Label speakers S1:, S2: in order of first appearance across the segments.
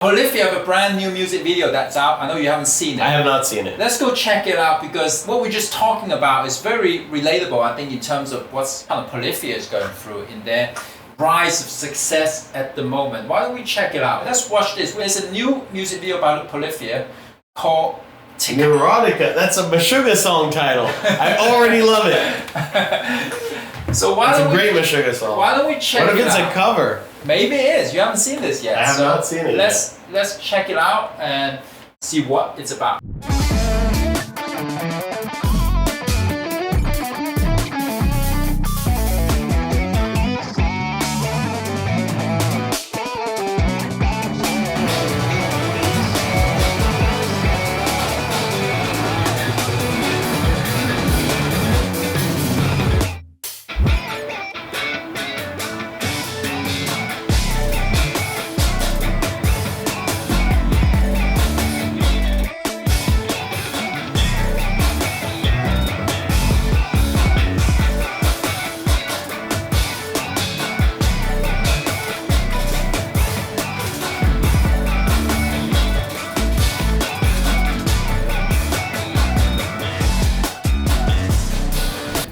S1: Polyphia have a brand new music video that's out. I know you haven't seen it.
S2: I have not seen it.
S1: Let's go check it out because what we're just talking about is very relatable, I think, in terms of what's kind of Polyphia is going through in their rise of success at the moment. Why don't we check it out? Let's watch this. There's a new music video by Polyphia called
S2: Neurotica. That's a Meshuggah song title. I already love it.
S1: So why
S2: it's
S1: don't
S2: a great Meshuggah song.
S1: Why don't we check it out?
S2: What if it's a cover?
S1: Maybe it is. You haven't seen this yet.
S2: I have not seen it yet.
S1: Let's check it out and see what it's about.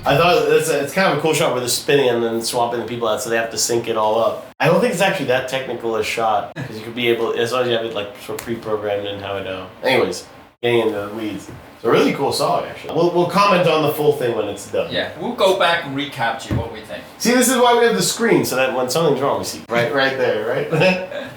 S2: I thought it's kind of a cool shot where they're spinning and then swapping the people out, so they have to sync it all up. I don't think it's actually that technical a shot, because you could be able, as long as you have it like sort of pre-programmed and how it Anyways, getting into the weeds. It's a really cool song, actually. We'll comment on the full thing when it's done.
S1: Yeah, we'll go back and recap to you what we think.
S2: See, this is why we have the screen, so that when something's wrong, we see right there, right?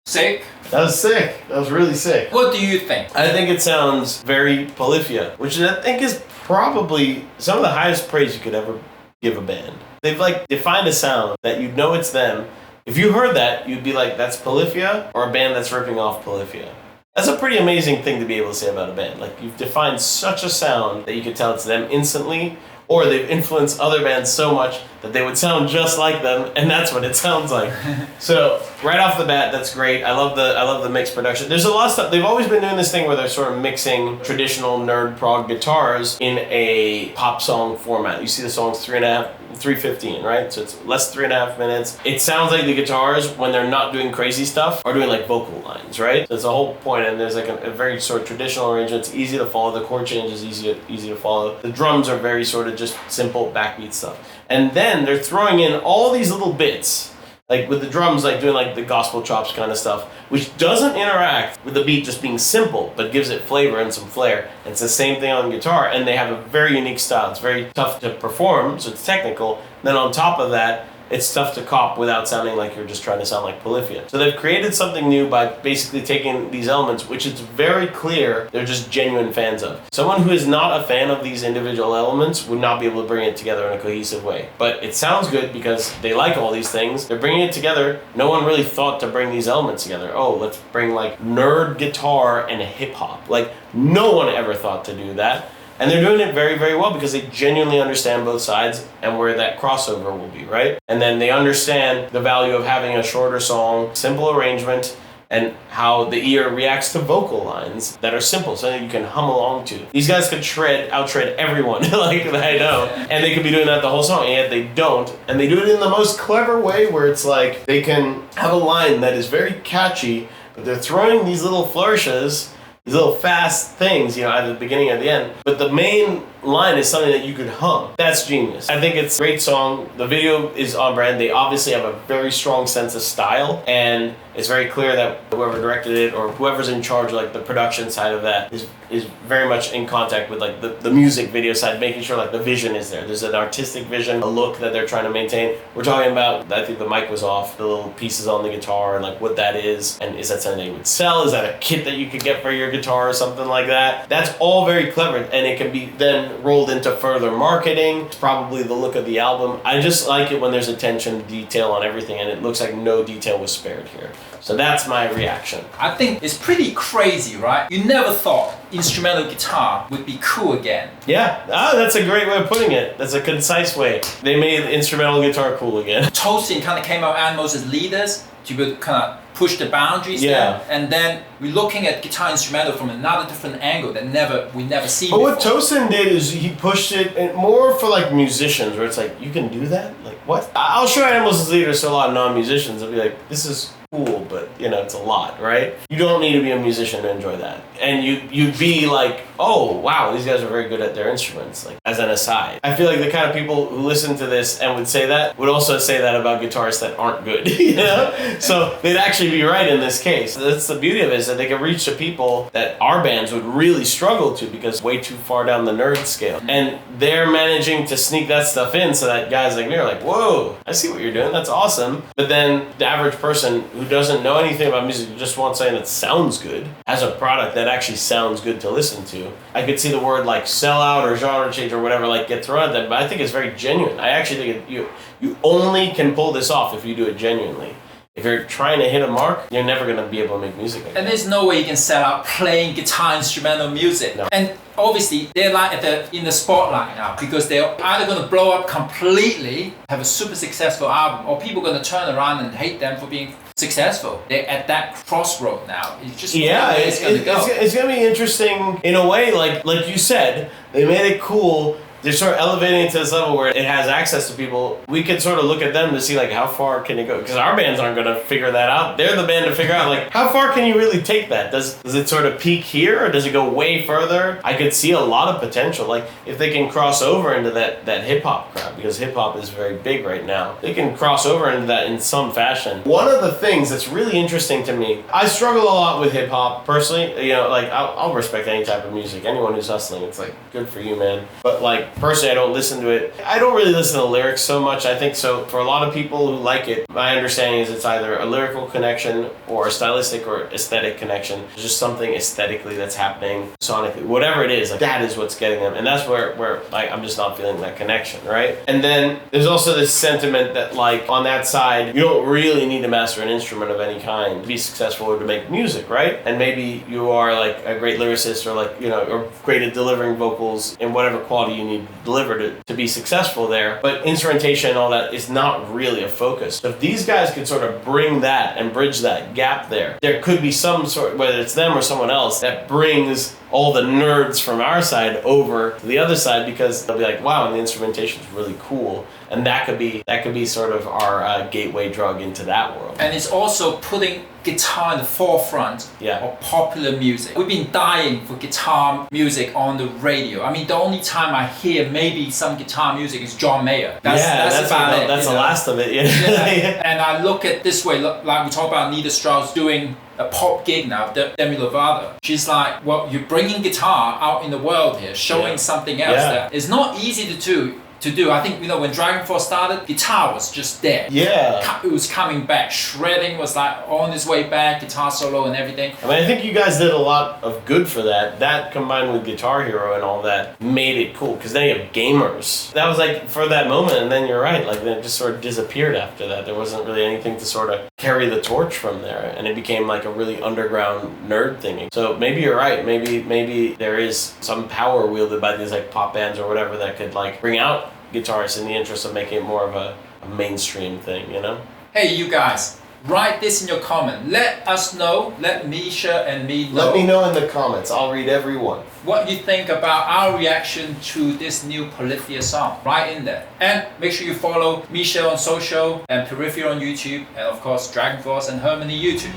S1: Sick?
S2: That was sick. That was really sick.
S1: What do you think?
S2: I think it sounds very Polyphia, which I think is probably some of the highest praise you could ever give a band. They've like defined a sound that you'd know it's them. If you heard that, you'd be like, that's Polyphia, or a band that's ripping off Polyphia. That's a pretty amazing thing to be able to say about a band. Like, you've defined such a sound that you could tell it's them instantly, or they've influenced other bands so much that they would sound just like them, and that's what it sounds like. So right off the bat, that's great. I love the mixed production. There's a lot of stuff. They've always been doing this thing where they're sort of mixing traditional nerd prog guitars in a pop song format. You see the song's 3:15, right? So it's less 3.5 minutes. It sounds like the guitars, when they're not doing crazy stuff, are doing like vocal lines, right? That's the whole point, and there's like a very sort of traditional arrangement. It's easy to follow. The chord change is easy to follow. The drums are very sort of just simple backbeat stuff. And then they're throwing in all these little bits, like with the drums, like doing like the gospel chops kind of stuff, which doesn't interact with the beat just being simple, but gives it flavor and some flair. And it's the same thing on the guitar, and they have a very unique style. It's very tough to perform, so it's technical. And then on top of that, it's tough to cop without sounding like you're just trying to sound like Polyphia. So they've created something new by basically taking these elements, which it's very clear they're just genuine fans of. Someone who is not a fan of these individual elements would not be able to bring it together in a cohesive way. But it sounds good because they like all these things. They're bringing it together. No one really thought to bring these elements together. Oh, let's bring like nerd guitar and hip hop. Like, no one ever thought to do that. And they're doing it very, very well because they genuinely understand both sides and where that crossover will be, right? And then they understand the value of having a shorter song, simple arrangement, and how the ear reacts to vocal lines that are simple, so that you can hum along to. These guys could out-shred everyone, like I know, and they could be doing that the whole song, and yet they don't. And they do it in the most clever way where it's like they can have a line that is very catchy, but they're throwing these little flourishes, these little fast things, you know, at the beginning and the end. But the main line is something that you could hum. That's genius. I think it's a great song. The video is on brand. They obviously have a very strong sense of style, and it's very clear that whoever directed it or whoever's in charge of like the production side of that is very much in contact with like the music video side, making sure like the vision is there. There's an artistic vision, a look that they're trying to maintain. We're talking about, I think the mic was off, the little pieces on the guitar and like what that is, and is that something that you would sell? Is that a kit that you could get for your guitar or something like that? That's all very clever, and it can be then rolled into further marketing. It's probably the look of the album. I just like it when there's attention to detail on everything, and it looks like no detail was spared here. So that's my reaction.
S1: I think it's pretty crazy, right? You never thought instrumental guitar would be cool again.
S2: Yeah, that's a great way of putting it. That's a concise way. They made instrumental guitar cool again.
S1: Toasting kind of came out Animals as leaders to be kind of push the boundaries there. And then we're looking at guitar instrumental from another different angle that we never seen before.
S2: But what Tosin did is he pushed it more for like musicians, where it's like, you can do that? Like, what? I'll show Animals as leaders to a lot of non-musicians. They'll be like, this is cool, but you know, it's a lot, right? You don't need to be a musician to enjoy that. And you'd be like, oh wow, these guys are very good at their instruments, like as an aside. I feel like the kind of people who listen to this and would say that would also say that about guitarists that aren't good, you know? So they'd actually be right in this case. That's the beauty of it, is that they can reach the people that our bands would really struggle to, because way too far down the nerd scale. And they're managing to sneak that stuff in so that guys like me are like, whoa, I see what you're doing, that's awesome. But then the average person who doesn't know anything about music, who just wants something that sounds good, has a product that actually sounds good to listen to. I could see the word like sellout or genre change or whatever like get thrown at them, but I think it's very genuine. I actually think you only can pull this off if you do it genuinely. If you're trying to hit a mark, you're never going to be able to make music again.
S1: And there's no way you can sell out playing guitar instrumental music.
S2: No.
S1: And obviously, they're like in the spotlight now, because they're either going to blow up completely, have a super successful album, or people are going to turn around and hate them for being successful. They're at that crossroad now. It's just it's going to go.
S2: It's going to be interesting in a way, like you said, they made it cool. They're sort of elevating it to this level where it has access to people. We could sort of look at them to see like how far can it go, because our bands aren't going to figure that out. They're the band to figure out like how far can you really take that. Does it sort of peak here, or does it go way further? I could see a lot of potential, like if they can cross over into that hip hop crowd, because hip hop is very big right now. They can cross over into that in some fashion. One of the things that's really interesting to me, I struggle a lot with hip hop personally. You know, like I'll respect any type of music. Anyone who's hustling, it's like good for you, man. But like personally, I don't listen to it. I don't really listen to the lyrics so much. I think so for a lot of people who like it, my understanding is it's either a lyrical connection or a stylistic or aesthetic connection. There's just something aesthetically that's happening, sonically, whatever it is, like that is what's getting them. And that's where like I'm just not feeling that connection, right? And then there's also this sentiment that like on that side, you don't really need to master an instrument of any kind to be successful or to make music, right? And maybe you are like a great lyricist, or like, you know, or great at delivering vocals in whatever quality you need to deliver to be successful there. But instrumentation and all that is not really a focus. So if these guys could sort of bring that and bridge that gap there could be some sort, whether it's them or someone else, that brings all the nerds from our side over to the other side, because they'll be like, wow, and the instrumentation is really cool. And that could be sort of our gateway drug into that world.
S1: And it's also putting guitar in the forefront of popular music. We've been dying for guitar music on the radio. I mean, the only time I hear maybe some guitar music is John Mayer. That's about it.
S2: That's the last of it,
S1: And I look at this way, like we talk about Nita Strauss doing a pop gig now, Demi Lovato. She's like, well, you're bringing guitar out in the world here, showing something else that is not easy to do. I think, you know, when DragonForce started, guitar was just there.
S2: Yeah.
S1: It was coming back. Shredding was like on its way back, guitar solo and everything.
S2: I mean, I think you guys did a lot of good for that. That combined with Guitar Hero and all that made it cool, because then you have gamers. That was like for that moment, and then you're right, like then it just sort of disappeared after that. There wasn't really anything to sort of carry the torch from there, and it became like a really underground nerd thing. So maybe you're right. Maybe there is some power wielded by these like pop bands or whatever that could like bring out guitarists in the interest of making it more of a mainstream thing, you know?
S1: Hey, you guys, write this in your comment. Let us know, let Misha and me know.
S2: Let me know in the comments. I'll read every one.
S1: What you think about our reaction to this new POLYPHIA song. Write in there. And make sure you follow Misha on social and PERIPHERY on YouTube, and of course DragonForce and Herman Li YouTube.